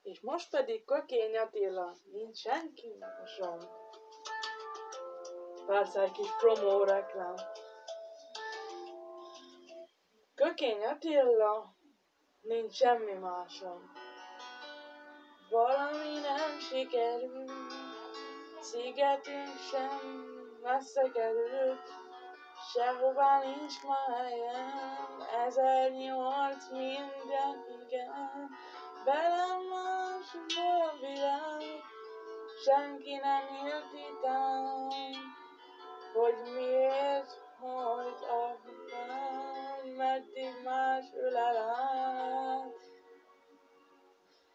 És most pedig Kökény Attila, nincs senki másom. Persze egy kis promó reklám. Kökény Attila, nincs semmi másom. Valami nem sikerül, szigetünk sem messze került, sehová nincs már helyem, 1008 minden igen. Velem másul a világ, senki nem érti tán, hogy miért hajt a fán, meddig más ölel át.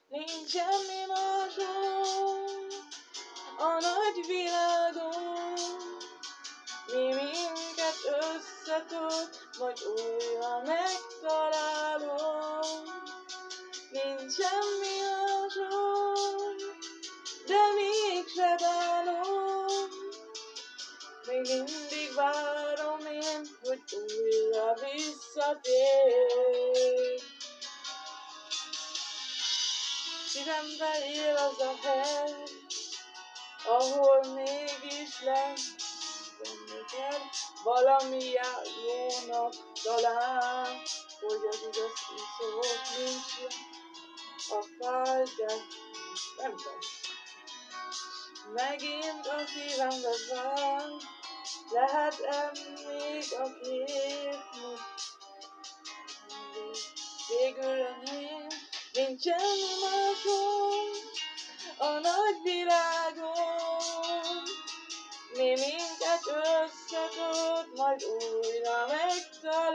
Nincs semmi másom a nagy világon, mi minket összeköt, majd újra megtalálom. Nincs semmi másom, de mégse bánom, még mindig várom én, hogy újra visszatér. Szívemben él az a hely, ahol mégis lesz benned valami jónak talán, hogy az igazi szót nincs a fájdalom, nem tudom. Megint a szívembe vár, lehet-e még a kép most? Végül enyém, nincs semmi másom a nagy világon, mi minket összeköt, majd újra megtalál.